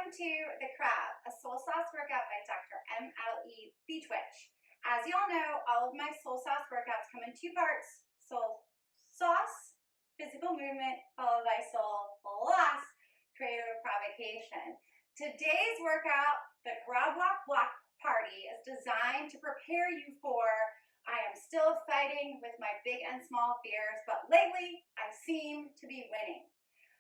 Welcome to the Crab, a soul sauce workout by Dr. MLE Beachwitch. As y'all know, all of my soul sauce workouts come in two parts: soul sauce, physical movement, followed by soul loss, creative provocation. Today's workout, the Crab Walk Block Party, is designed to prepare you for I am still fighting with my big and small fears, but lately I seem to be winning.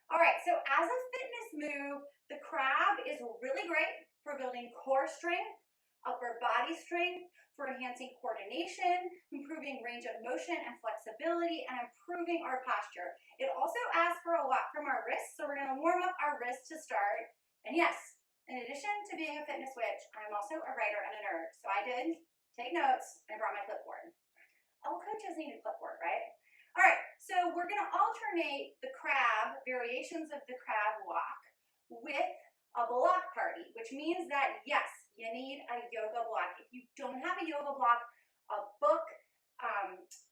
All right, so as a fitness move, the crab is really great for building core strength, upper body strength, for enhancing coordination, improving range of motion and flexibility, and improving our posture. It also asks for a lot from our wrists, so we're gonna warm up our wrists to start. And yes, in addition to being a fitness witch, I'm also a writer and a nerd. So I did take notes and brought my clipboard. All coaches need a clipboard, right? All right, so we're gonna alternate the crab, variations of the crab walk, with a block party, which means that, yes, you need a yoga block. If you don't have a yoga block, a book,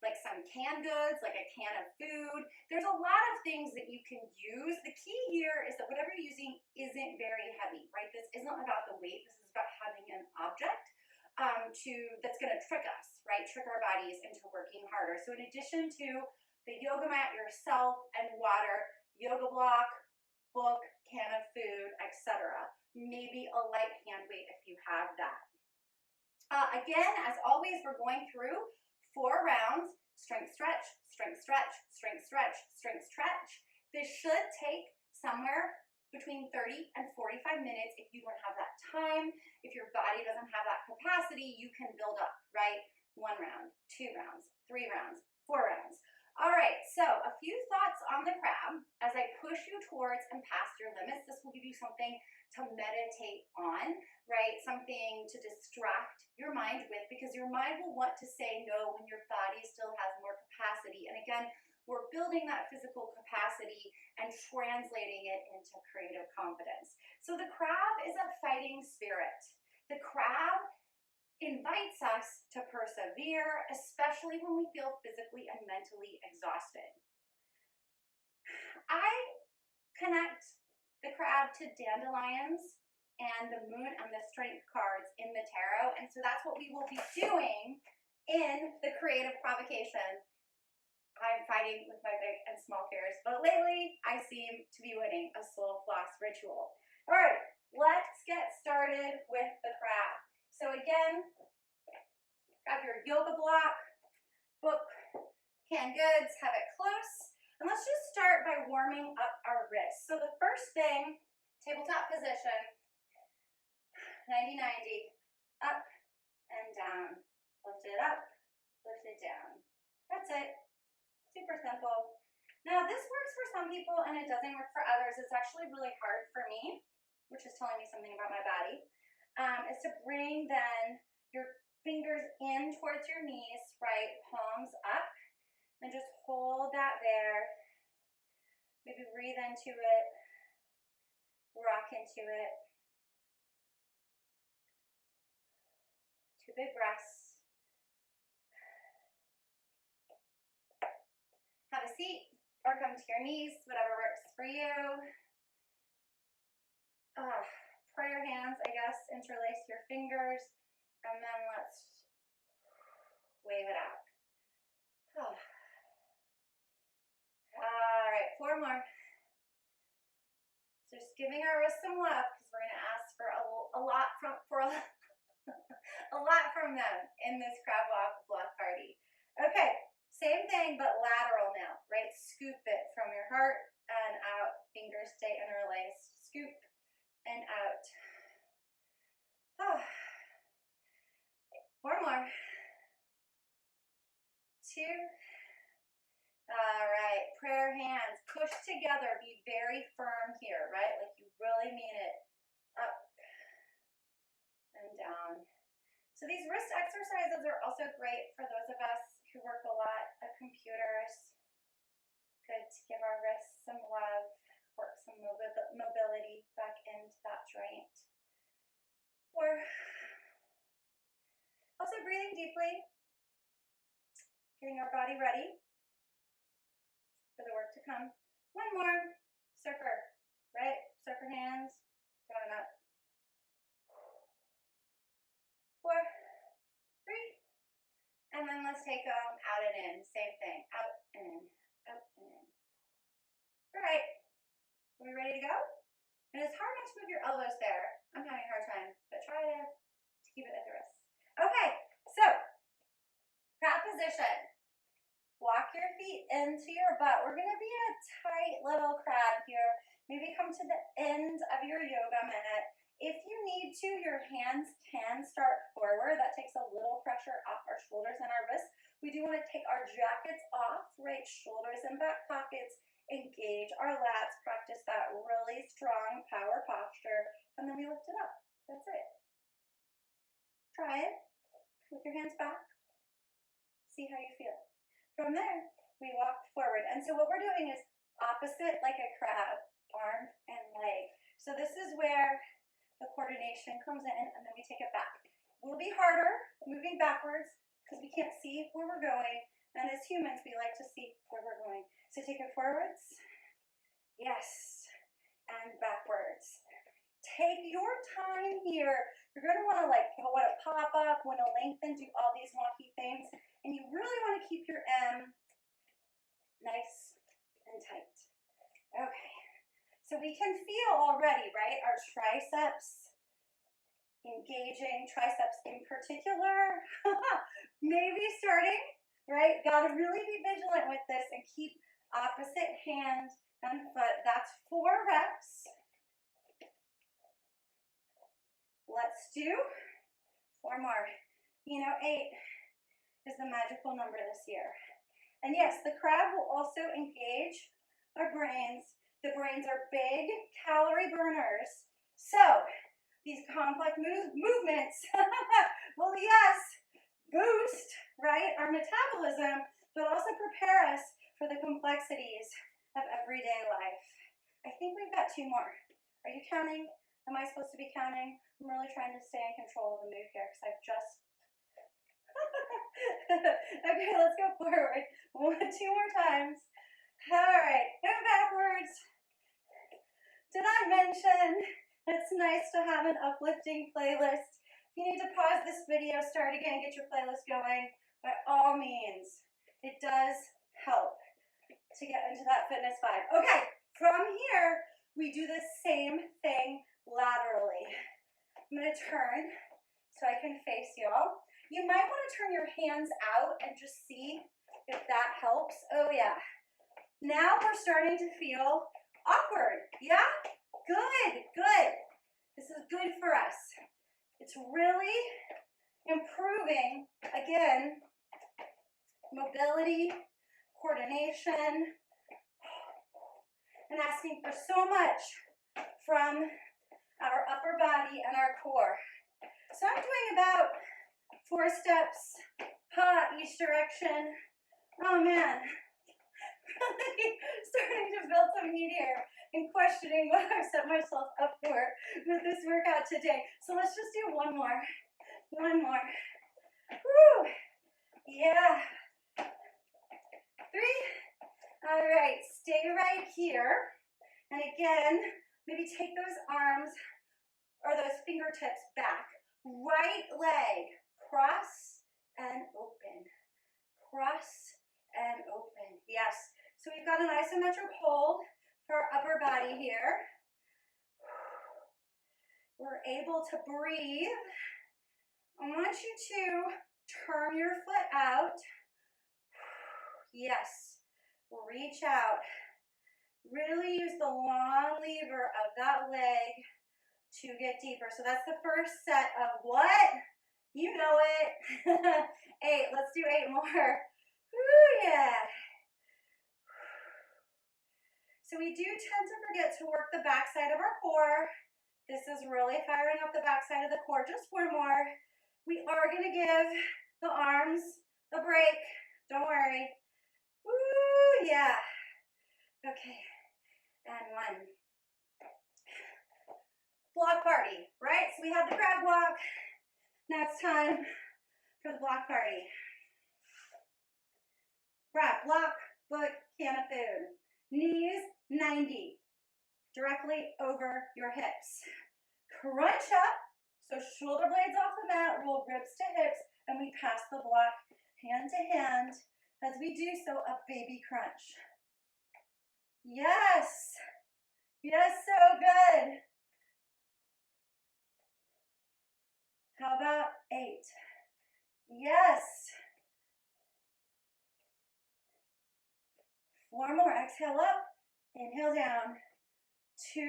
like some canned goods, like a can of food, there's a lot of things that you can use. The key here is that whatever you're using isn't very heavy, right? This isn't about the weight, this is about having an object that's gonna trick us, right? Trick our bodies into working harder. So in addition to the yoga mat, yourself, and water, yoga block, book, can of food, etc. Maybe a light hand weight if you have that. Again, as always, we're going through 4 rounds: strength stretch, strength stretch, strength stretch, strength stretch. This should take somewhere between 30 and 45 minutes. If you don't have that time, if your body doesn't have that capacity, you can build up, right? 1 round, 2 rounds, 3 rounds, 4 rounds. All right, so a few thoughts on the crab. As I push you towards and past your limits, this will give you something to meditate on, right? Something to distract your mind with, because your mind will want to say no when your body still has more capacity. And again, we're building that physical capacity and translating it into creative confidence. So the crab is a fighting spirit. The crab invites us to persevere, especially when we feel physically and mentally exhausted. I connect the crab to dandelions and the moon and the strength cards in the tarot, and so that's what we will be doing in the creative provocation. I'm fighting with my big and small fears, but lately I seem to be winning a soul floss ritual. All right, let's get started with the crab. So again, grab your yoga block, book, canned goods, have it close, and let's just start by warming up our wrists. So the first thing, tabletop position, 90-90, up and down, lift it up, lift it down. That's it, super simple. Now this works for some people and it doesn't work for others. It's actually really hard for me, which is telling me something about my body. Is to bring then your fingers in towards your knees, right? Palms up, and just hold that there. Maybe breathe into it, rock into it. 2 big breaths. Have a seat or come to your knees, whatever works for you. Prayer hands, I guess, interlace your fingers, and then let's wave it out. All right, 4 more. So just giving our wrists some love, because we're going to ask for a lot from them in this crab walk block party. Okay, same thing, but lateral now, right? Scoop it from your heart and out. Fingers stay interlaced. Scoop and out. 4 more. 2. All right, prayer hands, push together, be very firm here, right? Like you really mean it. Up and down. So these wrist exercises are also great for those of us who work a lot at computers. Good to give our wrists some love, work some mobility back into that joint. 4. Also breathing deeply, getting our body ready for the work to come. 1 more. Surfer, right? Surfer hands, down and up. And then let's take them out and in. Same thing. Out and in. Out and in. All right. Are we ready to go? And it's hard not to move your elbows there. I'm having a hard time, but try to keep it at the wrist. Okay, so crab position. Walk your feet into your butt. We're going to be in a tight little crab here. Maybe come to the end of your yoga mat. If you need to, your hands can start forward. That takes a little pressure off our shoulders and our wrists. We do want to take our jackets off, right? Shoulders and back pockets. Engage our lats, practice that really strong power posture, and then we lift it up. That's it. Try it with your hands back. See how you feel. From there, we walk forward. And so what we're doing is opposite like a crab, arm and leg. So this is where the coordination comes in, and then we take it back. Will be harder moving backwards because we can't see where we're going. And as humans, we like to see where we're going. So take it forwards. Yes. And backwards. Take your time here. You're going to want to pop up, want to lengthen, do all these wonky things. And you really want to keep your M nice and tight. Okay. So we can feel already, right? Our triceps engaging, triceps in particular. Maybe starting. Right? Got to really be vigilant with this and keep opposite hand and foot. That's 4 reps. Let's do 4 more. You know, 8 is the magical number this year. And yes, the crab will also engage our brains. The brains are big calorie burners. So these complex movements will, yes, boost, right, our metabolism, but also prepare us for the complexities of everyday life. I think we've got 2 more. Are you counting? Am I supposed to be counting? I'm really trying to stay in control of the move here because I've just... Okay, let's go forward. 2 more times. All right, go backwards. Did I mention it's nice to have an uplifting playlist? If you need to pause this video, start again, get your playlist going, by all means, it does help to get into that fitness vibe. Okay, from here, we do the same thing laterally. I'm going to turn so I can face y'all. You might want to turn your hands out and just see if that helps. Oh yeah. Now we're starting to feel awkward. Yeah? Good, good. This is good for us. It's really improving, again, mobility, coordination, and asking for so much from our upper body and our core. So I'm doing about 4 steps, each direction. Oh man, really starting to build some heat here and questioning what I've set myself up for with this workout today. So let's just do 1 more. 1 more. Woo! Yeah. 3. All right, stay right here. And again, maybe take those arms or those fingertips back. Right leg, cross and open. Cross and open. Yes. So we've got an isometric hold for our upper body here. We're able to breathe. I want you to turn your foot out. Yes. Reach out. Really use the long lever of that leg to get deeper. So that's the first set of what? You know it. 8. Let's do 8 more. Woo, yeah. So we do tend to forget to work the backside of our core. This is really firing up the backside of the core. Just 4 more. We are going to give the arms a break. Don't worry. Woo, yeah. Okay. And 1. Block party, right? So we had the crab walk. Now it's time for the block party. Crab, block, foot, can of food. Knees 90, directly over your hips. Crunch up, so shoulder blades off the mat, roll ribs to hips, and we pass the block hand to hand. As we do so, a baby crunch. Yes. Yes, so good. How about 8? Yes. 4 more. Exhale up. Inhale down. 2.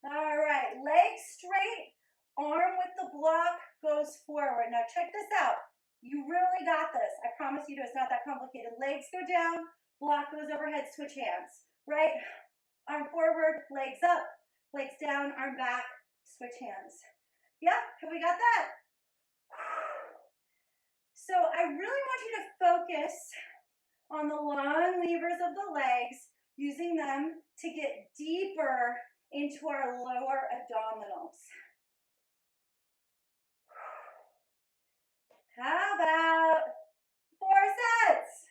All right. Legs straight. Arm with the block goes forward. Now check this out. You really got this. I promise you, it's not that complicated. Legs go down. Block goes overhead. Switch hands. Right? Arm forward. Legs up. Legs down. Arm back. Switch hands. Yeah? Have we got that? So I really want you to focus on the long levers of the legs, using them to get deeper into our lower abdominals. How about 4 sets?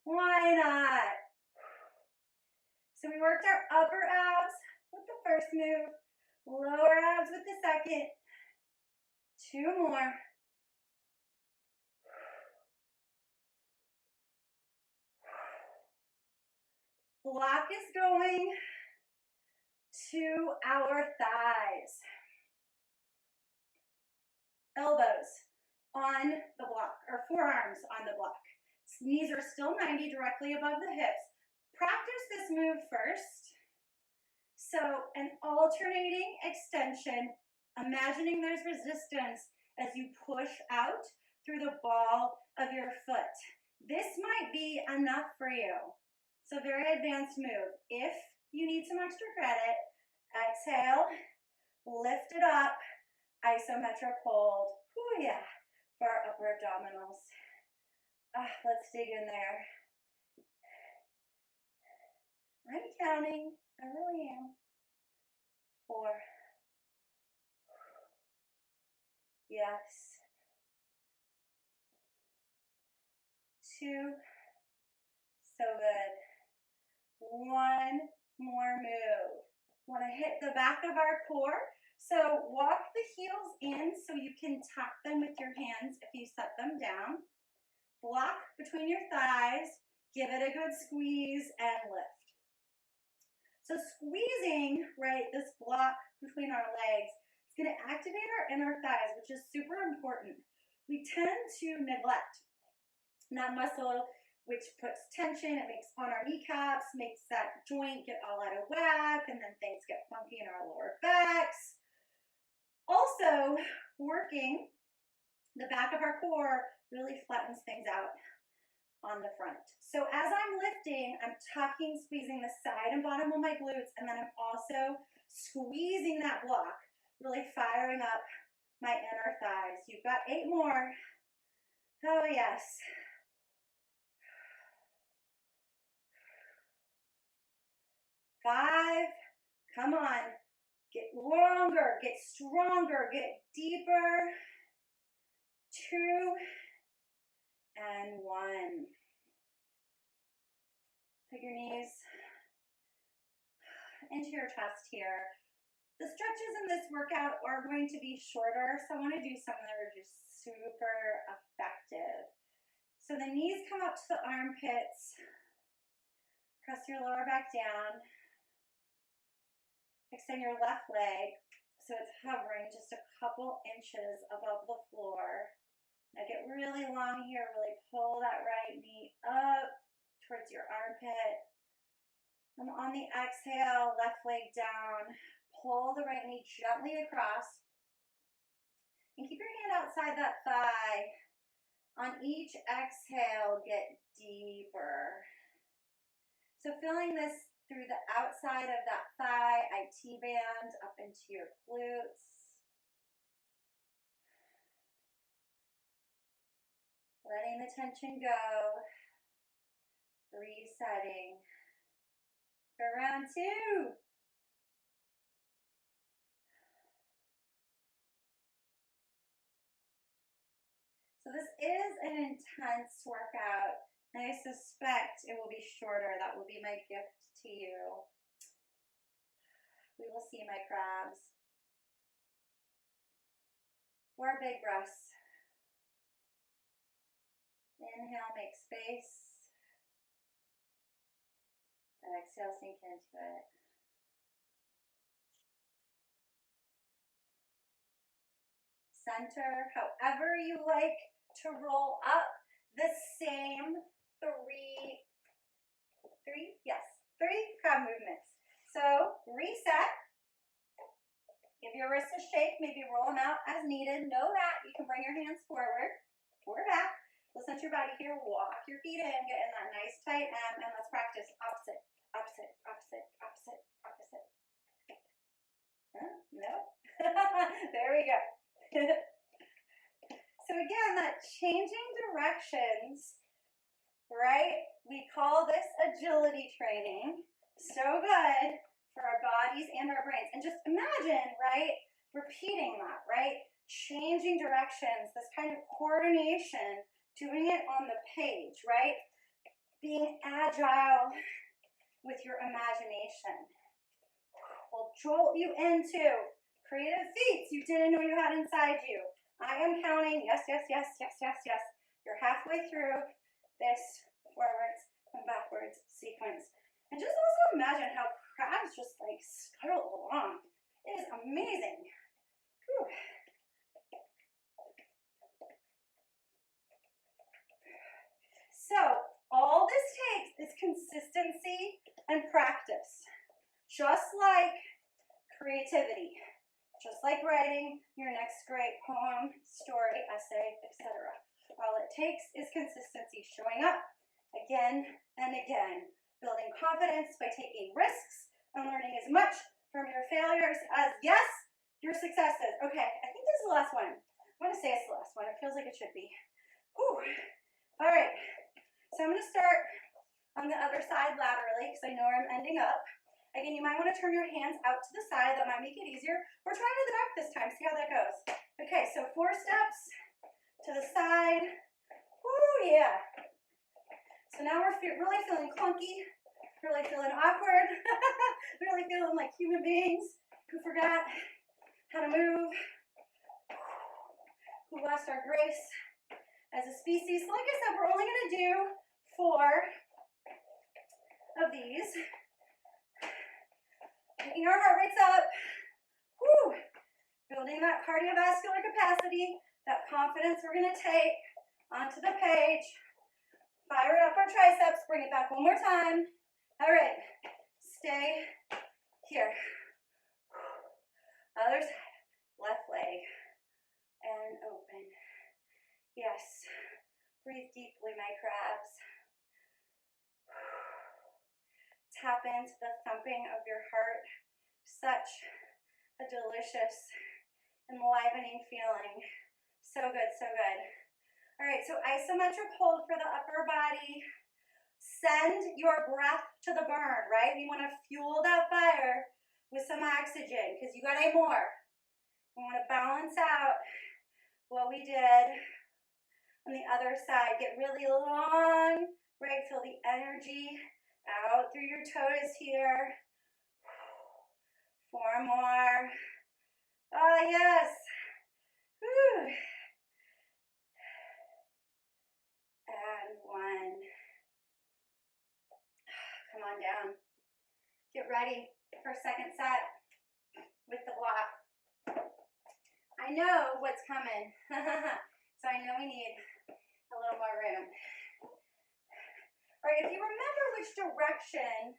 Why not? So we worked our upper abs with the first move, lower abs with the second. 2 more. Block is going to our thighs. Elbows on the block, or forearms on the block. Knees are still 90 directly above the hips. Practice this move first. So an alternating extension, imagining there's resistance as you push out through the ball of your foot. This might be enough for you. So very advanced move. If you need some extra credit, exhale, lift it up, isometric hold. Ooh, yeah, for our upper abdominals. Let's dig in there. I'm counting. I really am. 4. Yes. 2. So good. 1 more move. Want to hit the back of our core. So walk the heels in so you can tap them with your hands if you set them down. Block between your thighs. Give it a good squeeze and lift. So squeezing, right, this block between our legs is going to activate our inner thighs, which is super important. We tend to neglect that muscle, which puts tension. It makes on our kneecaps, makes that joint get all out of whack, and then things get funky in our lower backs. Also, working the back of our core really flattens things out on the front. So as I'm lifting, I'm tucking, squeezing the side and bottom of my glutes, and then I'm also squeezing that block, really firing up my inner thighs. You've got 8 more. Oh, yes. 5. Come on. Get longer, get stronger, get deeper. 2 and 1. Put your knees into your chest here. The stretches in this workout are going to be shorter, so I want to do some that are just super effective. So the knees come up to the armpits. Press your lower back down. Extend your left leg so it's hovering just a couple inches above the floor. Now get really long here, really pull that right knee up towards your armpit. And on the exhale, left leg down, pull the right knee gently across. And keep your hand outside that thigh. On each exhale, get deeper. So feeling this through the outside of that thigh, IT band up into your glutes. Letting the tension go. Resetting. For round 2. So this is an intense workout, and I suspect it will be shorter. That will be my gift to you. We will see, my crabs. 4 big breaths. Inhale, make space. Exhale, sink into it. Center, however you like to roll up the same three crab movements. So reset, give your wrists a shake, maybe roll them out as needed. Know that you can bring your hands forward or back. Listen to your body here, walk your feet in, get in that nice tight M, and let's practice opposite, opposite, opposite, opposite, opposite. No? There we go. So again, that changing directions, right? We call this agility training. So good for our bodies and our brains. And just imagine, right, repeating that, right? Changing directions, this kind of coordination, doing it on the page, right? Being agile with your imagination. We'll jolt you into creative feats you didn't know you had inside you. I am counting, yes, yes, yes, yes, yes, yes. You're halfway through this forwards and backwards sequence. And just also imagine how crabs just like scuttle along. It is amazing. Whew. So all this takes is consistency and practice. Just like creativity. Just like writing your next great poem, story, essay, etc. All it takes is consistency, showing up again and again, building confidence by taking risks and learning as much from your failures as, yes, your successes. Okay, I think this is the last one. I want to say it's the last one. It feels like it should be. Whew. All right, so I'm going to start on the other side laterally because I know where I'm ending up. Again, you might want to turn your hands out to the side. That might make it easier. Or try to the back this time. See how that goes. Okay, so 4 steps to the side. Woo, yeah. So now we're really feeling clunky. Really feeling awkward. Really feeling like human beings who forgot how to move. Who lost our grace as a species. So like I said, we're only going to do 4 of these. Taking our heart rates up, woo, building that cardiovascular capacity, that confidence we're going to take onto the page. Fire up our triceps, bring it back one more time. All right, stay here. Other side, left leg, and open. Yes, breathe deeply, my crabs. Tap into the thumping of your heart. Such a delicious, enlivening feeling. So good, so good. All right, so isometric hold for the upper body. Send your breath to the burn, right? We want to fuel that fire with some oxygen because you got 8 more. We want to balance out what we did on the other side. Get really long, right? Feel the energy out through your toes here. 4 more. Oh, yes. Whew. And 1. Come on down. Get ready for second set with the block. I know what's coming. So I know we need a little more room. All right, if you remember which direction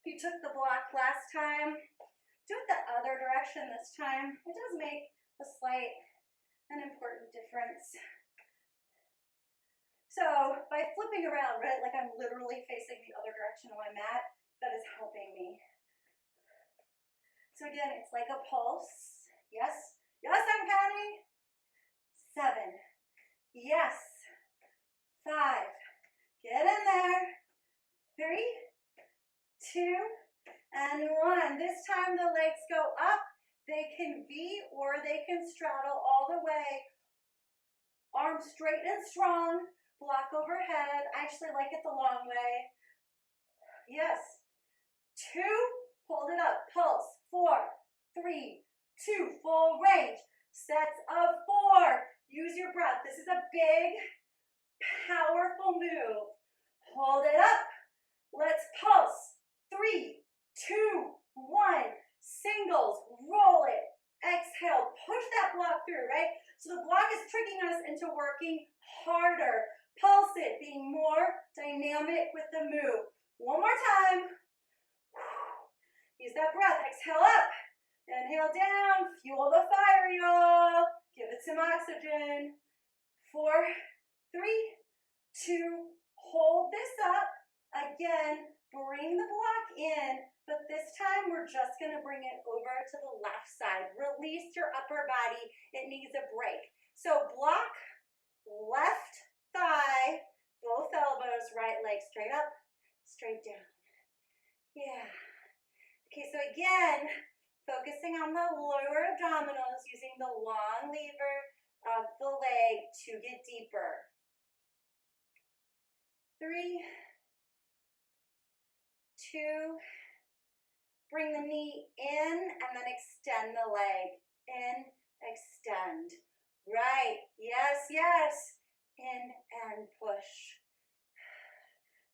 you took the block last time, do it the other direction this time. It does make a slight and important difference. So by flipping around, right, like I'm literally facing the other direction of my mat, that is helping me. So again, it's like a pulse. Yes, yes, I'm counting. 7. Yes. 5. Get in there. 3, 2, and 1. This time the legs go up. They can V or they can straddle all the way. Arms straight and strong. Block overhead. I actually like it the long way. Yes. 2. Hold it up. Pulse. 4, 3, 2. Full range. Sets of 4. Use your breath. This is a big Powerful move. Hold it up. Let's pulse. 3, 2, 1. Singles, roll it. Exhale, push that block through, right? So the block is tricking us into working harder. Pulse it, being more dynamic with the move. One more time. Use that breath. Exhale up. Inhale down. Fuel the fire, y'all. Give it some oxygen. 4, 3, 2. Hold this up. Again, bring the block in, but this time we're just going to bring it over to the left side. Release your upper body. It needs a break. So block, left thigh, both elbows, right leg straight up, straight down. Yeah. Okay, so again, focusing on the lower abdominals, using the long lever of the leg to get deeper. 3, 2, bring the knee in and then extend the leg. In, extend. Right, yes, yes. In and push.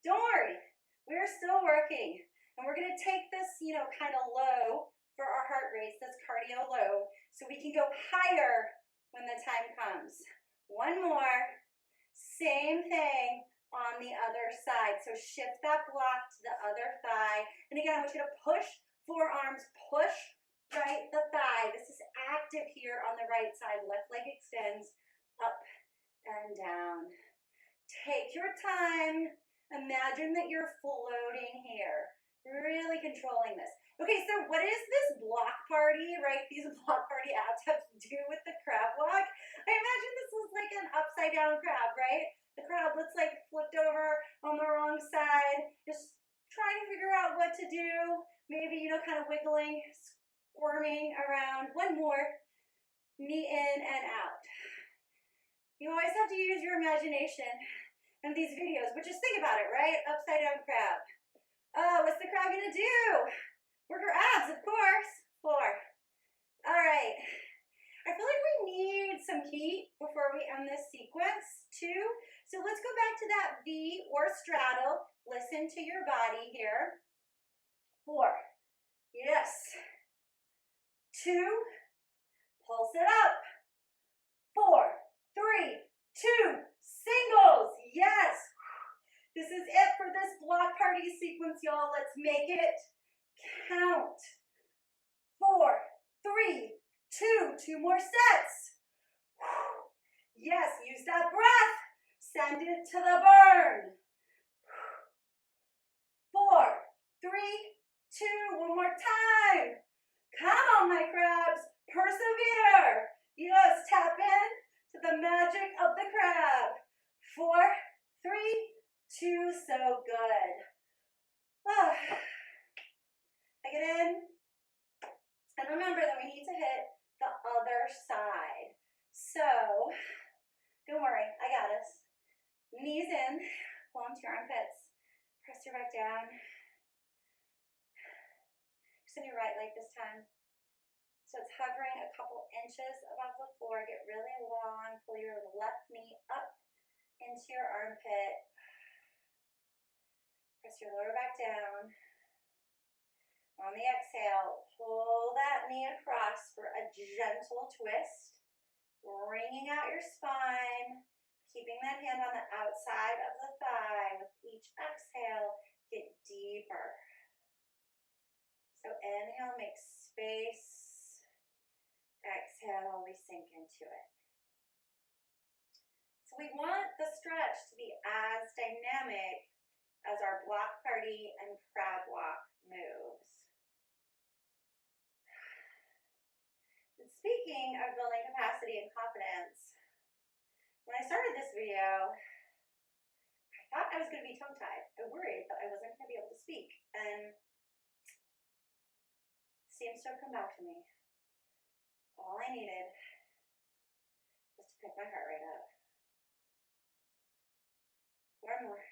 Don't worry, we're still working. And we're gonna take this, kind of low for our heart rates, this cardio low, so we can go higher when the time comes. One more, same thing on the other side. So shift that block to the other thigh. And again, I want you to push forearms, push right the thigh. This is active here on the right side. Left leg extends up and down. Take your time. Imagine that you're floating here. Really controlling this. Okay, so what is this block party, right? These block party abs have to do with the crab walk. I imagine this was like an upside down crab, right? The crab looks like flipped over on the wrong side, just trying to figure out what to do. Maybe, kind of wiggling, squirming around. One more, knee in and out. You always have to use your imagination in these videos, but just think about it, right? Upside down crab. Oh, what's the crab gonna do? Work her abs, of course. 4. All right. I feel like we need some heat before we end this sequence, too. So let's go back to that V or straddle. Listen to your body here. 4. Yes. 2. Pulse it up. 4, 3, 2. Singles. Yes. This is it for this block party sequence, y'all. Let's make it count. 4, 3, 2 more sets. Yes, use that breath. Send it to the burn. 4, 3, 2, one more time. Come on, my crabs. Persevere. Yes, tap in to the magic of the crab. 4, 3, 2, so good. I get in. And remember that we need to hit the other side. So, don't worry, I got us. Knees in, pull into your armpits. Press your back down. Just on your right leg this time. So it's hovering a couple inches above the floor. Get really long. Pull your left knee up into your armpit. Press your lower back down. On the exhale, pull that knee across for a gentle twist. Wringing out your spine. Keeping that hand on the outside of the thigh. With each exhale, get deeper. So inhale, make space. Exhale, we sink into it. So we want the stretch to be as dynamic as our block party and crab walk moves. And speaking of building capacity and confidence, when I started this video, I thought I was going to be tongue-tied. I worried that I wasn't going to be able to speak, and it seems to have come back to me. All I needed was to pick my heart rate up. 4 more.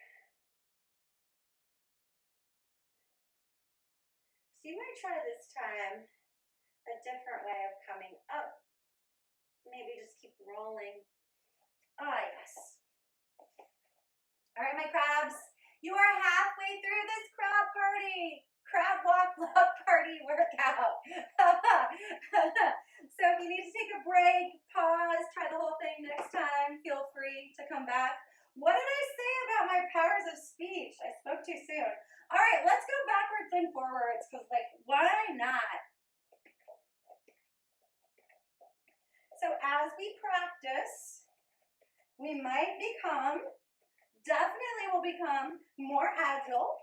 So you might try this time a different way of coming up. Maybe just keep rolling. Ah, yes. You are halfway through this crab walk block party workout. So if you need to take a break, pause, try the whole thing next time, feel free to come back. What did I say about my powers of speech? I spoke too soon. All right, let's go backwards and forwards because, like, why not? So as we practice, we might definitely will become more agile.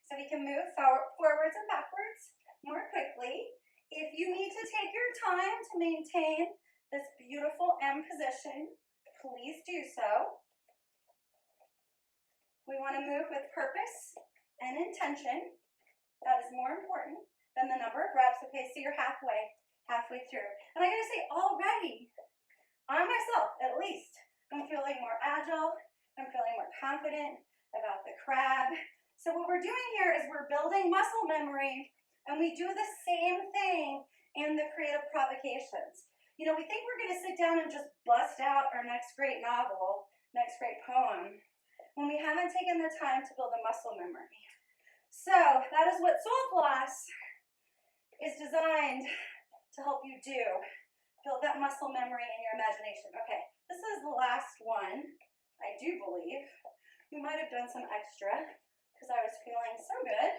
So we can move forwards and backwards more quickly. If you need to take your time to maintain this beautiful M position, please do so. We want to move with purpose and intention. That is more important than the number of reps. Okay, so you're halfway through. And I gotta say, already, on myself at least, I'm feeling more agile, I'm feeling more confident about the crab. So what we're doing here is we're building muscle memory, and we do the same thing in the creative provocations. You know, we think we're gonna sit down and just bust out our next great novel, next great poem, when we haven't taken the time to build a muscle memory. So that is what Soul Floss is designed to help you do. Build that muscle memory in your imagination. Okay, this is the last one, I do believe. We might have done some extra because I was feeling so good.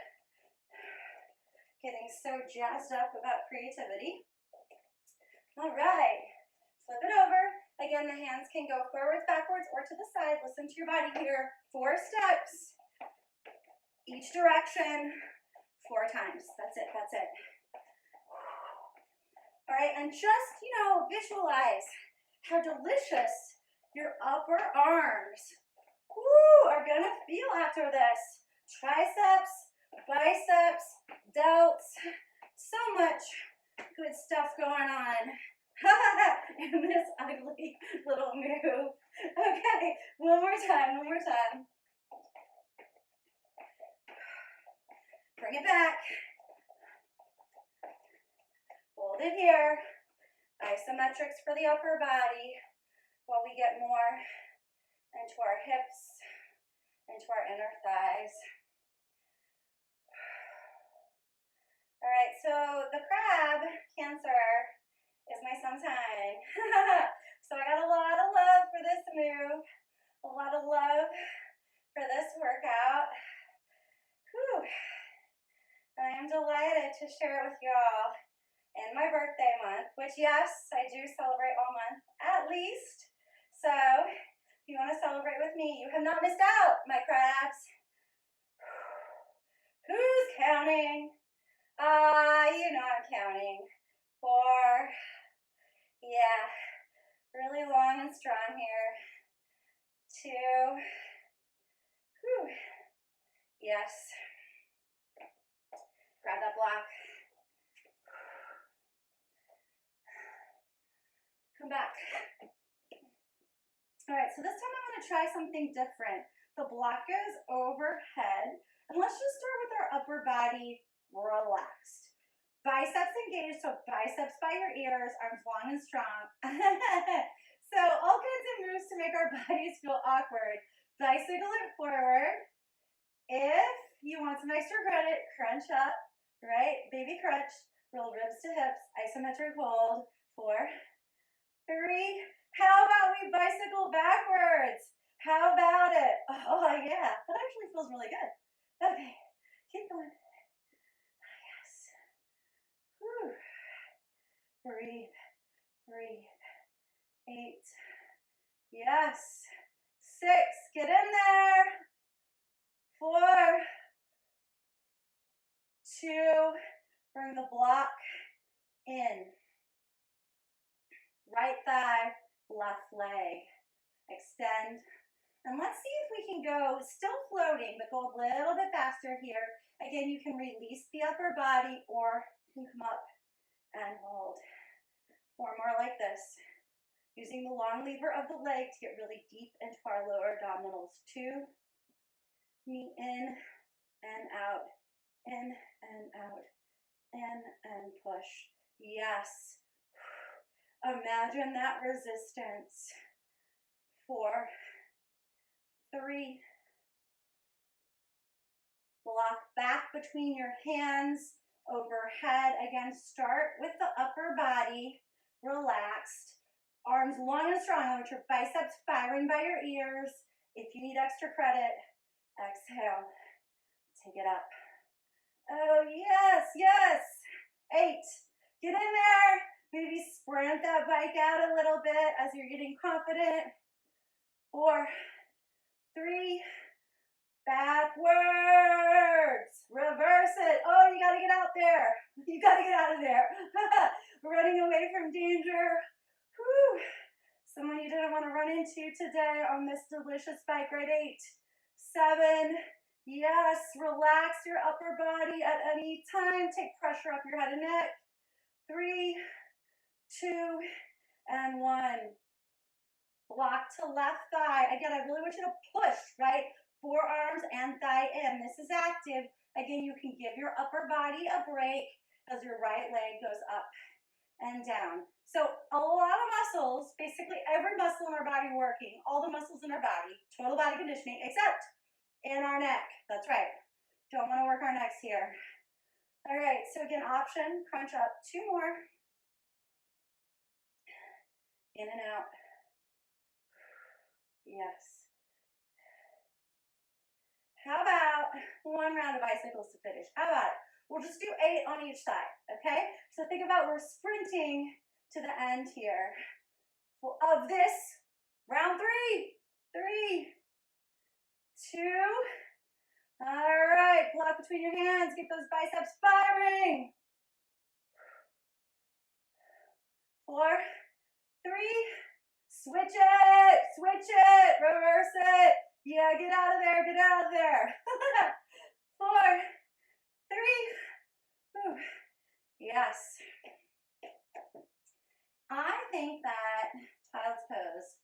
Getting so jazzed up about creativity. All right, flip it over. Again, the hands can go forwards, backwards, or to the side. Listen to your body here. 4 steps, each direction, 4 times. That's it, that's it. All right, and just, visualize how delicious your upper arms are gonna feel after this. Triceps, biceps, delts, so much good stuff going on in this ugly little move. Okay, one more time. Bring it back. Hold it here. Isometrics for the upper body while we get more into our hips, into our inner thighs. All right, so the crab, Cancer, is my sun sign. So I got a lot of love for this move, a lot of love for this workout. Whew. And I am delighted to share it with y'all in my birthday month, which, yes, I do celebrate all month, at least. So if you want to celebrate with me, you have not missed out, my crabs. Who's counting? I'm counting. 4. Yeah, really long and strong here. 2. Whew. Yes. Grab that block. Come back. All right, so this time I'm going to try something different. The block goes overhead, and let's just start with our upper body relaxed. Biceps engaged, so biceps by your ears, arms long and strong. So all kinds of moves to make our bodies feel awkward. Bicycle it forward. If you want some extra credit, crunch up, right? Baby crunch, roll ribs to hips, isometric hold. 4, 3. How about we bicycle backwards? How about it? Oh, yeah, that actually feels really good. Okay, keep going. Yes. Whew. Breathe. 8. Yes. 6. Get in there. 4. 2. Bring the block in. Right thigh, left leg. Extend. And let's see if we can go, still floating, but go a little bit faster here. Again, you can release the upper body or you can come up and hold. 4 more like this. Using the long lever of the leg to get really deep into our lower abdominals. 2. Knee in and out. In and out. In and push. Yes. Imagine that resistance. 4, 3. Block back between your hands, overhead. Again, start with the upper body relaxed. Arms long and strong. I want your biceps firing by your ears. If you need extra credit, exhale. Take it up. Oh, yes, yes. 8. Get in there. Maybe sprint that bike out a little bit as you're getting confident. 4, 3, backwards. Reverse it. Oh, you got to get out there. You got to get out of there. Running away from danger. Whew. Someone you didn't want to run into today on this delicious bike ride. 8, 7. Yes, relax your upper body at any time. Take pressure off your head and neck. 3, 2, and 1. Block to left thigh. Again, I really want you to push, right? Forearms and thigh in. This is active. Again, you can give your upper body a break as your right leg goes up and down. So a lot of muscles, basically every muscle in our body working, all the muscles in our body, total body conditioning, except in our neck. That's right. Don't want to work our necks here. All right, so again, option, crunch up. 2 more. In and out. Yes. How about 1 round of bicycles to finish? How about it? We'll just do 8 on each side, okay? So think about we're sprinting to the end here of this round 3. 3, 2. All right, block between your hands. Get those biceps firing. 4, 3. Switch it, reverse it. Yeah, get out of there, get out of there. 4, 3. Whew. Yes. I think that child's pose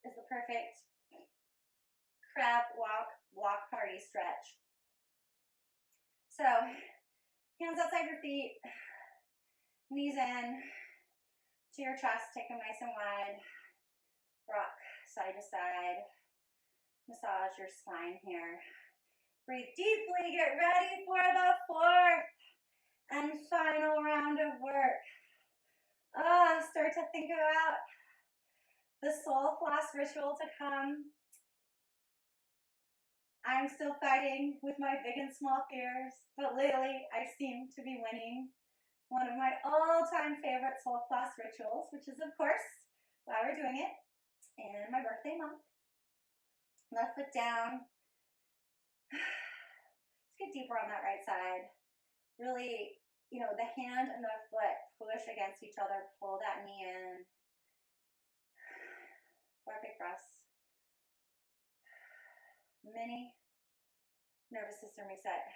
is the perfect crab walk, block party stretch. So, hands outside your feet, knees in to your chest, take them nice and wide. Rock side to side. Massage your spine here. Breathe deeply, get ready for the 4th and final round of work. Start to think about the soul floss ritual to come. I'm still fighting with my big and small fears, but lately I seem to be winning one of my all-time favorite soul floss rituals, which is, of course, why we're doing it in my birthday month. Left foot down. Let's get deeper on that right side. Really, the hand and the foot push against each other. Pull that knee in. 4 big breaths. Mini nervous system reset.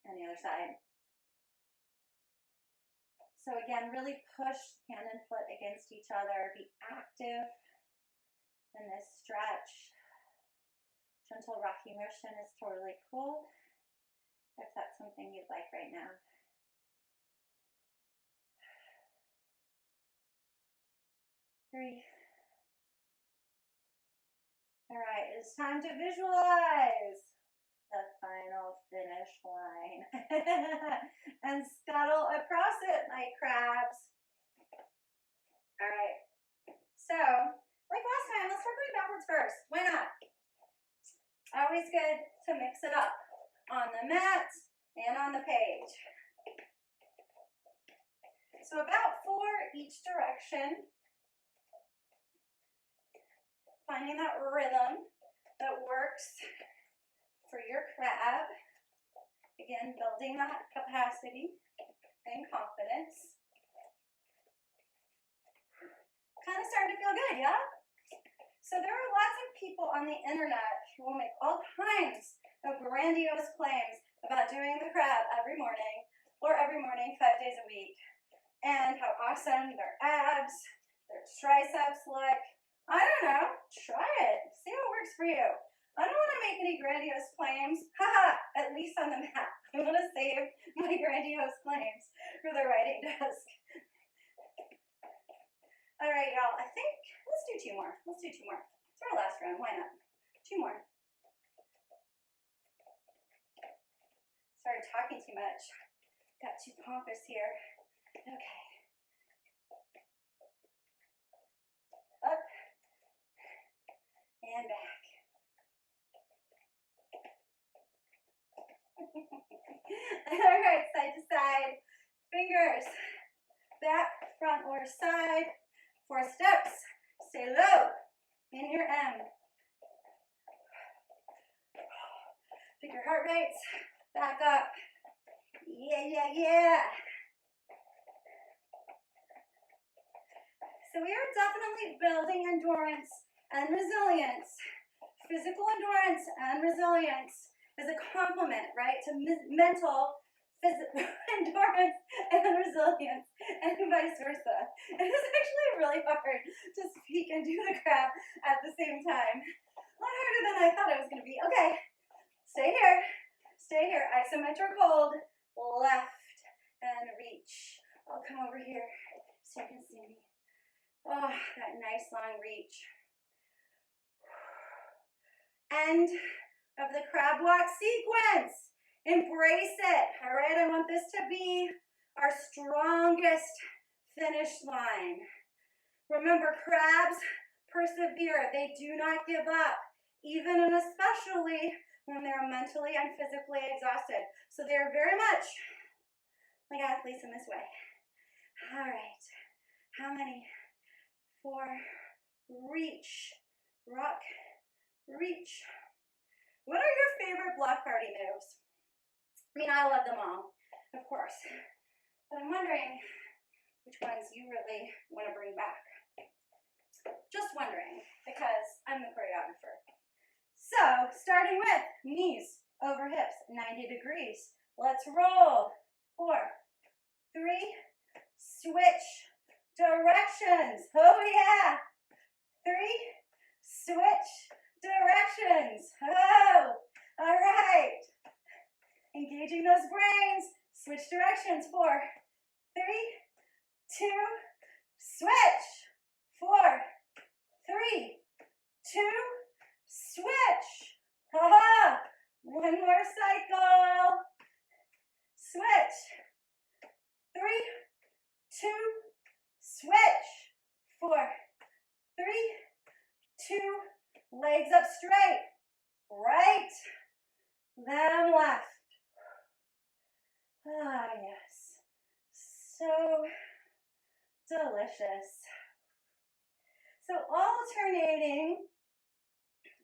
And the other side. So again, really push hand and foot against each other. Be active in this stretch. Gentle rocky motion is totally cool if that's something you'd like right now. Three. All right, it's time to visualize the final finish line and scuttle across it, my crabs. All right, so like last time, let's start going backwards first. Why not? Always good to mix it up on the mat and on the page. So about 4 each direction. Finding that rhythm that works for your crab. Again, building that capacity and confidence. Kind of starting to feel good, yeah? So there are lots of people on the internet who will make all kinds of grandiose claims about doing the crab every morning or every morning 5 days a week. And how awesome their abs, their triceps look. I don't know. Try it. See what works for you. I don't want to make any grandiose claims. Haha, at least on the mat. I want to save my grandiose claims for the writing desk. All right, y'all. I think let's do do 2 more. Let's do 2 more. It's our last round. Why not? 2 more. Sorry, talking too much. Got too pompous here. Okay. Up and back. All right, side to side. Fingers. Back, front, or side. 4 steps. Stay low. In your M. Pick your heart rates. Back up. Yeah, yeah, yeah. So we are definitely building endurance and resilience. Physical endurance and resilience is a complement, right, to mental endurance and resilience, and vice versa. It is actually really hard to speak and do the crab at the same time. A lot harder than I thought it was going to be. Okay, stay here. Stay here. Isometric hold. Left and reach. I'll come over here so you can see me. Oh, that nice long reach. End of the crab walk sequence. Embrace it. All right, I want this to be our strongest finish line. Remember, crabs persevere. They do not give up, even and especially when they're mentally and physically exhausted. So they're very much like athletes in this way. All right, how many? 4, reach, rock, reach. What are your favorite block party moves? I mean, I love them all, of course, but I'm wondering which ones you really want to bring back. Just wondering, because I'm the choreographer. So, starting with knees over hips, 90 degrees. Let's roll. 4, 3, switch directions. Oh yeah. 3, switch directions. Oh, all right. Engaging those brains. Switch directions. 4, 3, 2, switch. 4, 3, 2, switch. Ha-ha. 1 more cycle. Switch. 3, 2, switch. 4, 3, 2, legs up straight. Right, then left. Ah, yes. So delicious. So alternating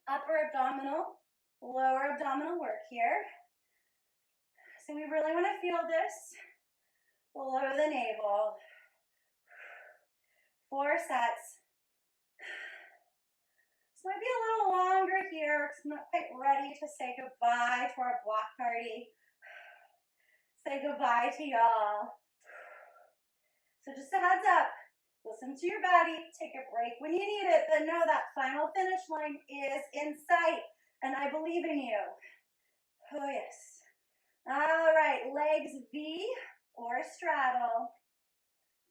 upper abdominal, lower abdominal work here. So we really want to feel this below the navel. 4 sets. This might be a little longer here because I'm not quite ready to say goodbye to our block party. Say goodbye to y'all. So just a heads up. Listen to your body, take a break when you need it, but know that final finish line is in sight, and I believe in you. Oh, yes. All right, legs V or straddle.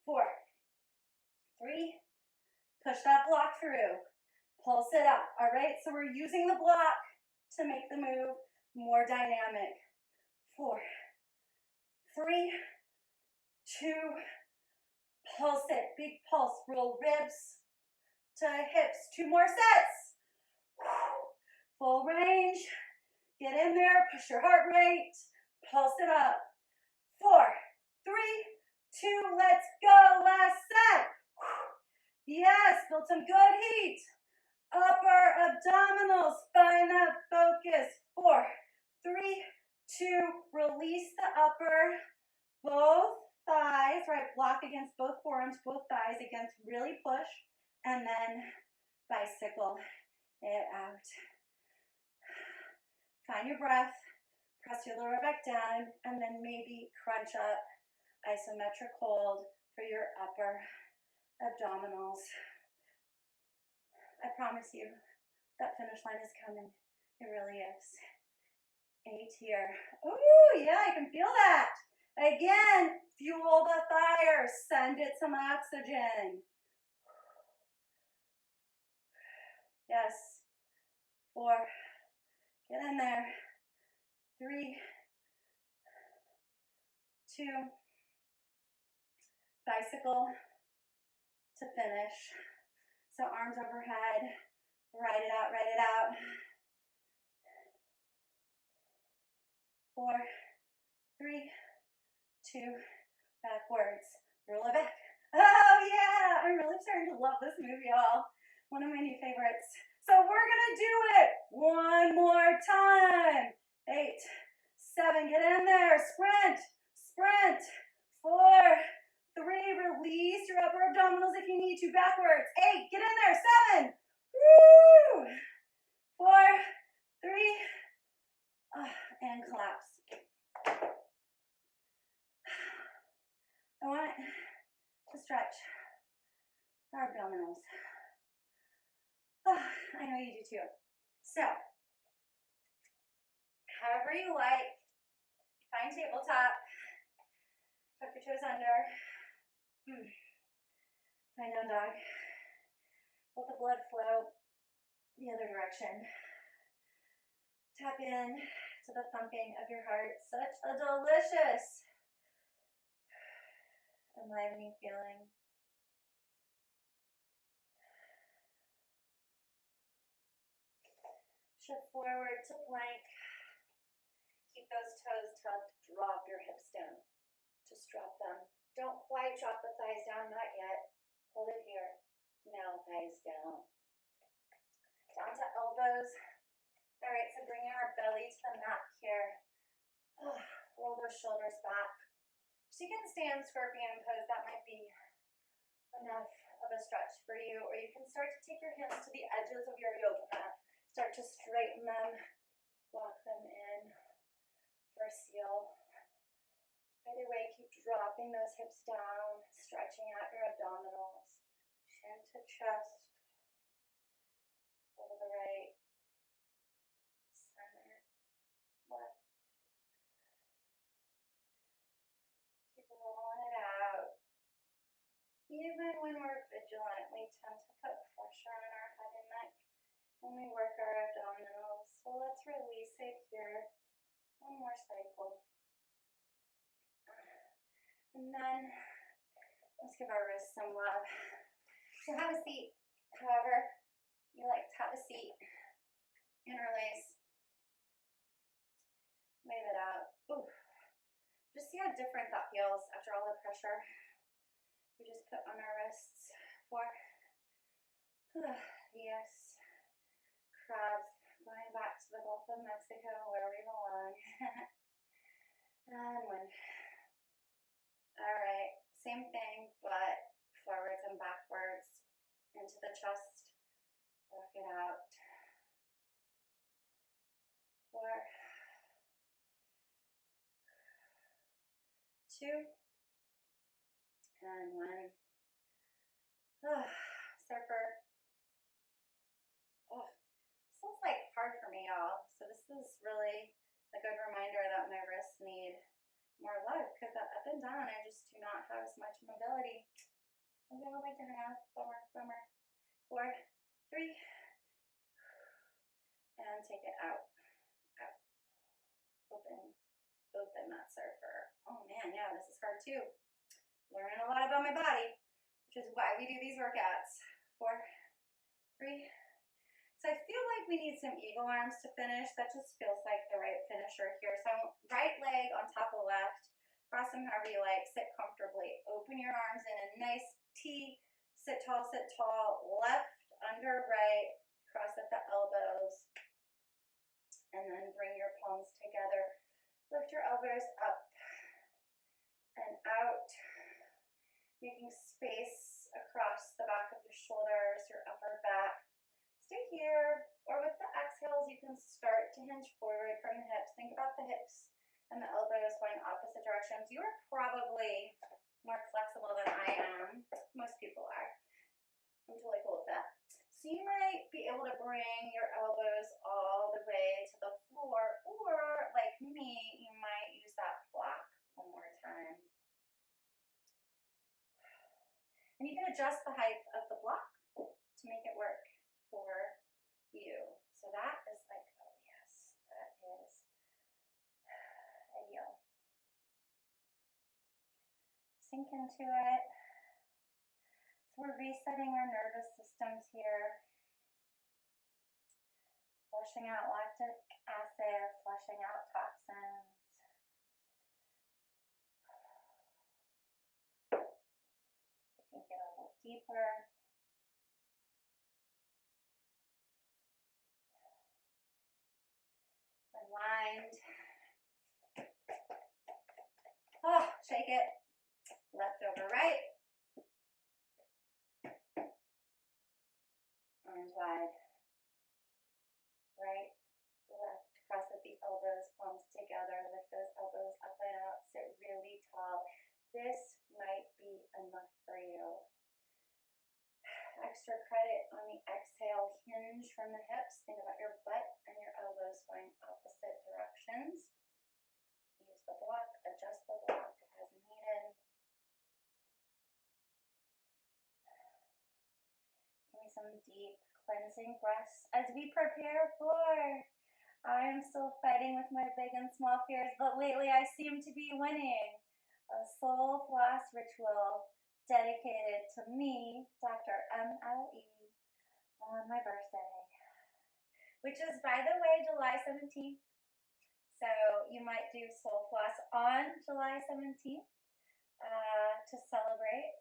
4, 3, push that block through. Pulse it up, all right? So we're using the block to make the move more dynamic. 4, 3, 2, pulse it, big pulse. Roll ribs to hips. 2 more sets. Full range. Get in there, push your heart rate. Pulse it up. 4, 3, 2, let's go. Last set. Yes, build some good heat. Upper abdominals, find that focus. 4, 3, 2, release the upper. Both thighs, right, block against both forearms, both thighs against, really push, and then bicycle it out. Find your breath, press your lower back down, and then maybe crunch up, isometric hold for your upper abdominals. I promise you, that finish line is coming. It really is. 8 here. Ooh, yeah, I can feel that. Again, fuel the fire. Send it some oxygen. Yes. 4. Get in there. 3, 2. Bicycle to finish. So arms overhead. Ride it out, ride it out. 4, 3, 2, backwards. Roll it back. Oh yeah, I'm really starting to love this move, y'all. One of my new favorites. So we're gonna do it one more time. 8, 7, get in there. Sprint, sprint. 4, 3, release your upper abdominals if you need to. Backwards. 8, get in there. 7. Woo! 4, 3, and collapse. I want to stretch our abdominals. I know you do too. So, however you like, find tabletop, tuck your toes under, find down dog, let the blood flow the other direction. Tap in to the thumping of your heart. Such a delicious, enlivening feeling. Shift forward to plank. Keep those toes tucked. Drop your hips down. Just drop them. Don't quite drop the thighs down, not yet. Hold it here. Now thighs down. Down to elbows. All right, so bringing our belly to the mat here. Roll those shoulders back. So you can stay in scorpion pose. That might be enough of a stretch for you. Or you can start to take your hands to the edges of your yoga mat. Start to straighten them. Walk them in for a seal. Either way, keep dropping those hips down. Stretching out your abdominals. Chin to chest. Over the right. Center. Left. Keep rolling it out. Even when we're vigilant, we tend to put pressure on our head and neck when we work our abdominals. So let's release it here. One more cycle. And then let's give our wrists some love. So have a seat. However you like to have a seat. Interlace. Wave it out. Ooh. Just see how different that feels after all the pressure we just put on our wrists. 4. Yes. Crabs. Going back to the Gulf of Mexico where we belong. And 1. Alright. Same thing, but forwards and backwards. Into the chest. Rock it out. 4. 2. And 1. Surfer. Oh, this is like hard for me, y'all. So this is really a good reminder that my wrists need more love because up and down I just do not have as much mobility. I'm gonna like to have bummer, bummer. 4, 3, and take it out. Out. Open. Open that surfer. Oh man, yeah, this is hard too. Learning a lot about my body, which is why we do these workouts. 4, 3. So I feel like we need some eagle arms to finish. That just feels like the right finisher here. So right leg on top of left. Cross them however you like. Sit comfortably. Open your arms in a nice T. Sit tall, sit tall. Left under right. Cross at the elbows. And then bring your palms together. Lift your elbows up and out. Making space across the back of your shoulders, your upper back. Stay here, or with the exhales, you can start to hinge forward from the hips. Think about the hips and the elbows going opposite directions. You are probably more flexible than I am. Most people are. I'm totally cool with that. So you might be able to bring your elbows all the way to the floor, or like me, you might use that block one more time. And you can adjust the height of the block to make it work for you. So that is like, oh yes, that is ideal. Sink into it. So we're resetting our nervous systems here. Flushing out lactic acid, flushing out toxins. So you can get a little deeper. Aligned. Oh, shake it. Left over right. Arms wide. Right, left, cross at the elbows, palms together, lift those elbows up and out, sit really tall. This might be enough for you. Extra credit on the exhale, hinge from the hips. Think about your butt and your elbows going opposite directions. Use the block, adjust the block as needed. Give me some deep cleansing breaths as we prepare for. I am still fighting with my big and small fears, but lately I seem to be winning. A soul floss ritual dedicated to me, Dr. MLE, on my birthday, which is, by the way, July 17th. So you might do soul floss on July 17th to celebrate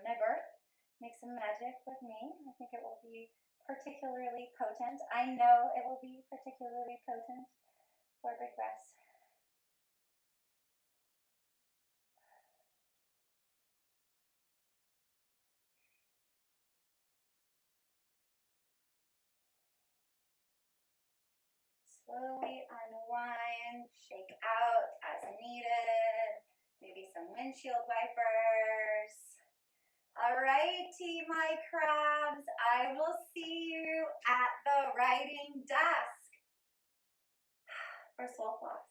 my birth. Make some magic with me. I think it will be particularly potent. I know it will be particularly potent for big breaths. Slowly unwind, shake out as needed. Maybe some windshield wipers. Alrighty, my crabs, I will see you at the writing desk for soul floss.